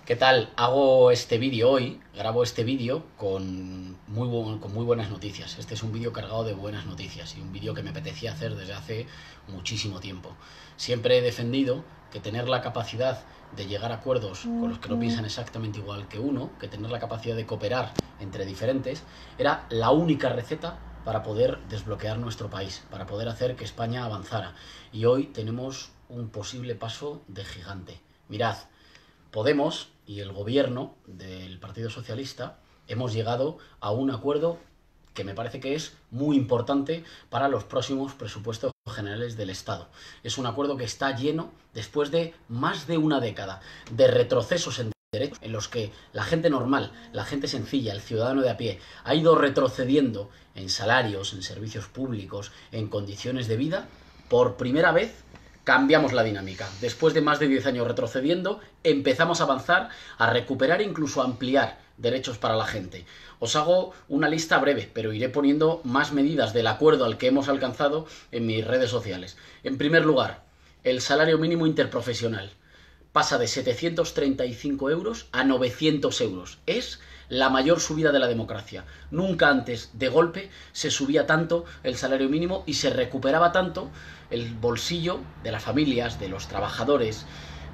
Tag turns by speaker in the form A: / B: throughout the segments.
A: ¿Qué tal? Hago este vídeo hoy, grabo este vídeo con muy buenas noticias. Este es un vídeo cargado de buenas noticias y un vídeo que me apetecía hacer desde hace muchísimo tiempo. Siempre he defendido que tener la capacidad de llegar a acuerdos con los que no piensan exactamente igual que uno, que tener la capacidad de cooperar entre diferentes, era la única receta para poder desbloquear nuestro país, para poder hacer que España avanzara. Y hoy tenemos un posible paso de gigante. Mirad, Podemos y el gobierno del Partido Socialista hemos llegado a un acuerdo que me parece que es muy importante para los próximos presupuestos generales del Estado. Es un acuerdo que está lleno, después de más de una década de retrocesos en derechos, en los que la gente normal, la gente sencilla, el ciudadano de a pie, ha ido retrocediendo en salarios, en servicios públicos, en condiciones de vida. Por primera vez cambiamos la dinámica. Después de más de 10 años retrocediendo, empezamos a avanzar, a recuperar e incluso a ampliar derechos para la gente. Os hago una lista breve, pero iré poniendo más medidas del acuerdo al que hemos alcanzado en mis redes sociales. En primer lugar, el salario mínimo interprofesional pasa de 735 euros a 900 euros. Es la mayor subida de la democracia. Nunca antes, de golpe, se subía tanto el salario mínimo y se recuperaba tanto el bolsillo de las familias, de los trabajadores.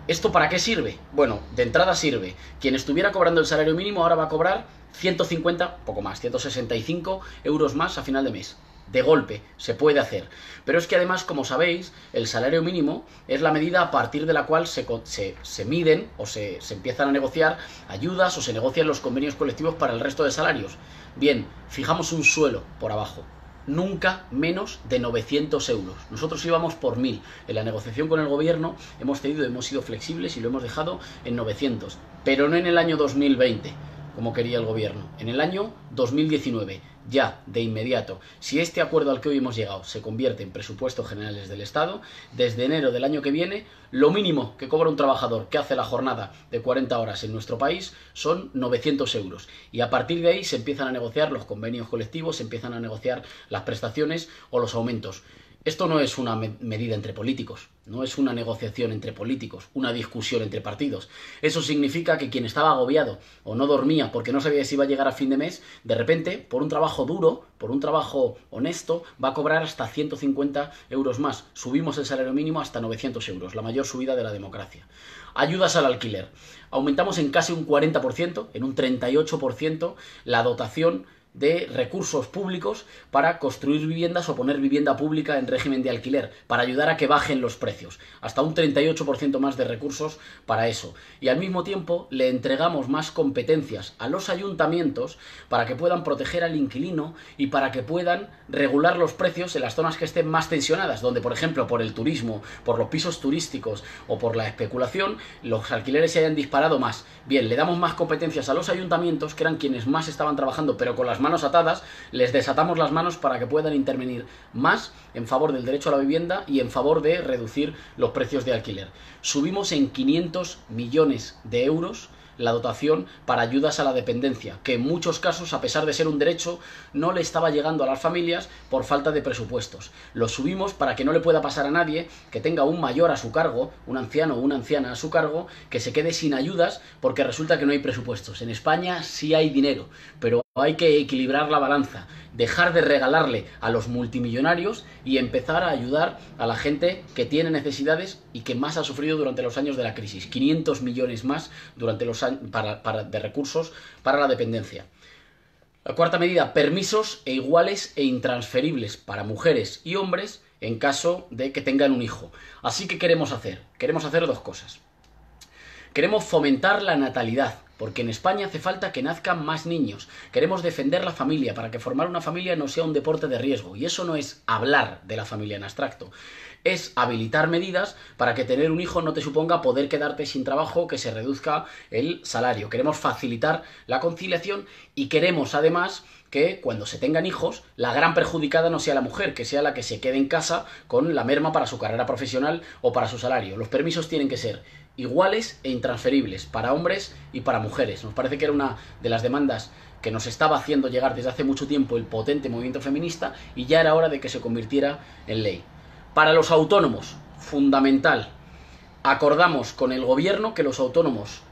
A: ¿Esto para qué sirve? Bueno, de entrada sirve. Quien estuviera cobrando el salario mínimo ahora va a cobrar 150, poco más, 165 euros más a final de mes. De golpe, se puede hacer. Pero es que además, como sabéis, el salario mínimo es la medida a partir de la cual se miden o se empiezan a negociar ayudas o se negocian los convenios colectivos para el resto de salarios. Bien, fijamos un suelo por abajo. Nunca menos de 900 euros. Nosotros íbamos por 1000. En la negociación con el gobierno hemos sido flexibles y lo hemos dejado en 900. Pero no en el año 2020, como quería el gobierno. En el año 2019, ya, de inmediato. Si este acuerdo al que hoy hemos llegado se convierte en presupuestos generales del Estado, desde enero del año que viene, lo mínimo que cobra un trabajador que hace la jornada de 40 horas en nuestro país son 900 euros. Y a partir de ahí se empiezan a negociar los convenios colectivos, se empiezan a negociar las prestaciones o los aumentos. Esto no es una medida entre políticos, no es una negociación entre políticos, una discusión entre partidos. Eso significa que quien estaba agobiado o no dormía porque no sabía si iba a llegar a fin de mes, de repente, por un trabajo duro, por un trabajo honesto, va a cobrar hasta 150 euros más. Subimos el salario mínimo hasta 900 euros, la mayor subida de la democracia. Ayudas al alquiler. Aumentamos en casi un 40%, en un 38%, la dotación de recursos públicos para construir viviendas o poner vivienda pública en régimen de alquiler, para ayudar a que bajen los precios. Hasta un 38% más de recursos para eso. Y al mismo tiempo le entregamos más competencias a los ayuntamientos para que puedan proteger al inquilino y para que puedan regular los precios en las zonas que estén más tensionadas, donde, por ejemplo, por el turismo, por los pisos turísticos o por la especulación, los alquileres se hayan disparado más. Bien, le damos más competencias a los ayuntamientos, que eran quienes más estaban trabajando, pero con las manos atadas, les desatamos las manos para que puedan intervenir más en favor del derecho a la vivienda y en favor de reducir los precios de alquiler. Subimos en 500 millones de euros la dotación para ayudas a la dependencia, que en muchos casos, a pesar de ser un derecho, no le estaba llegando a las familias por falta de presupuestos. Lo subimos para que no le pueda pasar a nadie que tenga un mayor a su cargo, un anciano o una anciana a su cargo, que se quede sin ayudas porque resulta que no hay presupuestos. En España sí hay dinero, pero hay que equilibrar la balanza, dejar de regalarle a los multimillonarios y empezar a ayudar a la gente que tiene necesidades y que más ha sufrido durante los años de la crisis. 500 millones más durante los años de recursos para la dependencia. La cuarta medida, permisos iguales e intransferibles para mujeres y hombres en caso de que tengan un hijo. Así que queremos hacer dos cosas. Queremos fomentar la natalidad, porque en España hace falta que nazcan más niños. Queremos defender la familia, para que formar una familia no sea un deporte de riesgo. Y eso no es hablar de la familia en abstracto. Es habilitar medidas para que tener un hijo no te suponga poder quedarte sin trabajo, que se reduzca el salario. Queremos facilitar la conciliación y queremos además que cuando se tengan hijos, la gran perjudicada no sea la mujer, que sea la que se quede en casa con la merma para su carrera profesional o para su salario. Los permisos tienen que ser iguales e intransferibles para hombres y para mujeres. Nos parece que era una de las demandas que nos estaba haciendo llegar desde hace mucho tiempo el potente movimiento feminista y ya era hora de que se convirtiera en ley. Para los autónomos, fundamental. Acordamos con el gobierno que los autónomos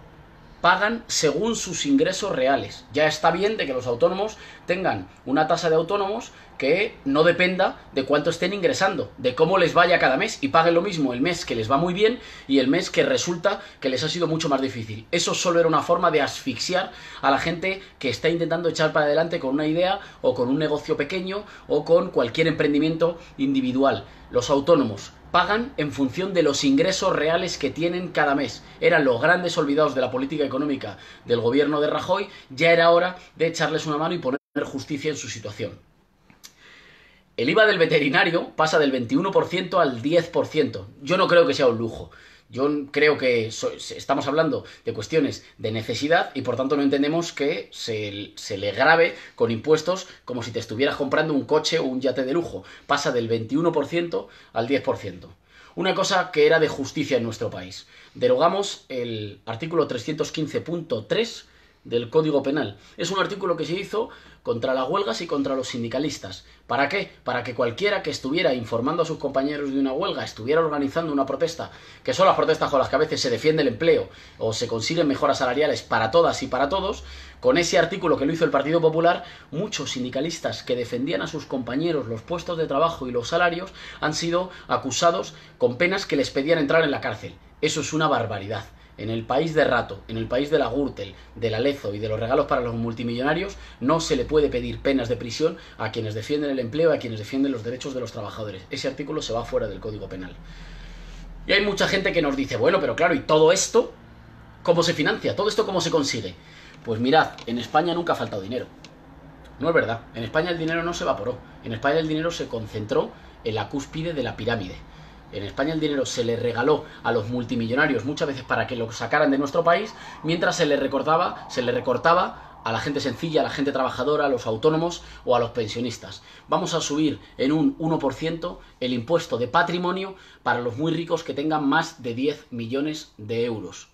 A: pagan según sus ingresos reales. Ya está bien de que los autónomos tengan una tasa de autónomos que no dependa de cuánto estén ingresando, de cómo les vaya cada mes, y paguen lo mismo el mes que les va muy bien y el mes que resulta que les ha sido mucho más difícil. Eso solo era una forma de asfixiar a la gente que está intentando echar para adelante con una idea o con un negocio pequeño o con cualquier emprendimiento individual. Los autónomos pagan en función de los ingresos reales que tienen cada mes. Eran los grandes olvidados de la política económica del gobierno de Rajoy. Ya era hora de echarles una mano y poner justicia en su situación. El IVA del veterinario pasa del 21% al 10%. Yo no creo que sea un lujo. Yo creo que estamos hablando de cuestiones de necesidad y por tanto no entendemos que se le grave con impuestos como si te estuvieras comprando un coche o un yate de lujo. Pasa del 21% al 10%. Una cosa que era de justicia en nuestro país. Derogamos el artículo 315.3 del Código Penal. Es un artículo que se hizo contra las huelgas y contra los sindicalistas. ¿Para qué? Para que cualquiera que estuviera informando a sus compañeros de una huelga, estuviera organizando una protesta, que son las protestas con las que a veces se defiende el empleo o se consiguen mejoras salariales para todas y para todos, con ese artículo que lo hizo el Partido Popular, muchos sindicalistas que defendían a sus compañeros los puestos de trabajo y los salarios han sido acusados con penas que les pedían entrar en la cárcel. Eso es una barbaridad. En el país de Rato, en el país de la Gürtel, de la Lezo y de los regalos para los multimillonarios, no se le puede pedir penas de prisión a quienes defienden el empleo, a quienes defienden los derechos de los trabajadores. Ese artículo se va fuera del Código Penal. Y hay mucha gente que nos dice, bueno, pero claro, ¿y todo esto cómo se financia? ¿Todo esto cómo se consigue? Pues mirad, en España nunca ha faltado dinero. No es verdad. En España el dinero no se evaporó. En España el dinero se concentró en la cúspide de la pirámide. En España el dinero se le regaló a los multimillonarios muchas veces para que lo sacaran de nuestro país, mientras se le recortaba a la gente sencilla, a la gente trabajadora, a los autónomos o a los pensionistas. Vamos a subir en un 1% el impuesto de patrimonio para los muy ricos que tengan más de 10 millones de euros.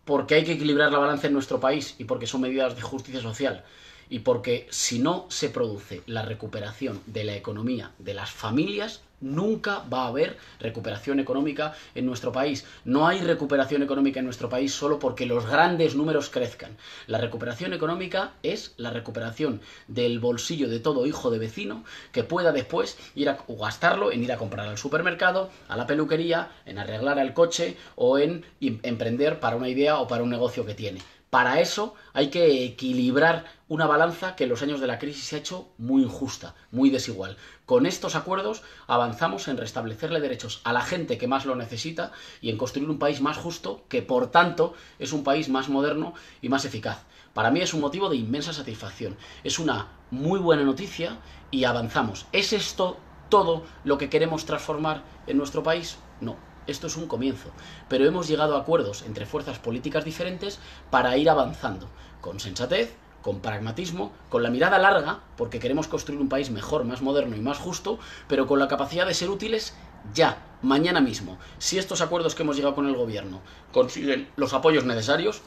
A: Porque hay que equilibrar la balanza en nuestro país y porque son medidas de justicia social. Y porque si no se produce la recuperación de la economía de las familias, nunca va a haber recuperación económica en nuestro país. No hay recuperación económica en nuestro país solo porque los grandes números crezcan. La recuperación económica es la recuperación del bolsillo de todo hijo de vecino que pueda después ir a gastarlo en ir a comprar al supermercado, a la peluquería, en arreglar el coche o en emprender para una idea o para un negocio que tiene. Para eso hay que equilibrar una balanza que en los años de la crisis se ha hecho muy injusta, muy desigual. Con estos acuerdos avanzamos en restablecerle derechos a la gente que más lo necesita y en construir un país más justo que, por tanto, es un país más moderno y más eficaz. Para mí es un motivo de inmensa satisfacción. Es una muy buena noticia y avanzamos. ¿Es esto todo lo que queremos transformar en nuestro país? No. Esto es un comienzo, pero hemos llegado a acuerdos entre fuerzas políticas diferentes para ir avanzando, con sensatez, con pragmatismo, con la mirada larga, porque queremos construir un país mejor, más moderno y más justo, pero con la capacidad de ser útiles ya, mañana mismo. Si estos acuerdos que hemos llegado con el gobierno consiguen los apoyos necesarios,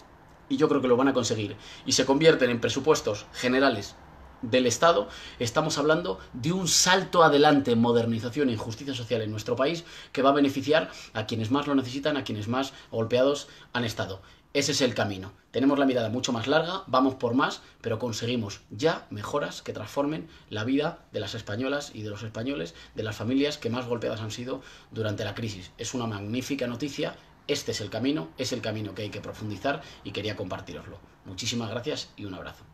A: y yo creo que lo van a conseguir, y se convierten en presupuestos generales del Estado, estamos hablando de un salto adelante en modernización y en justicia social en nuestro país que va a beneficiar a quienes más lo necesitan, a quienes más golpeados han estado. Ese es el camino. Tenemos la mirada mucho más larga, vamos por más, pero conseguimos ya mejoras que transformen la vida de las españolas y de los españoles, de las familias que más golpeadas han sido durante la crisis. Es una magnífica noticia. Este es el camino que hay que profundizar y quería compartiroslo. Muchísimas gracias y un abrazo.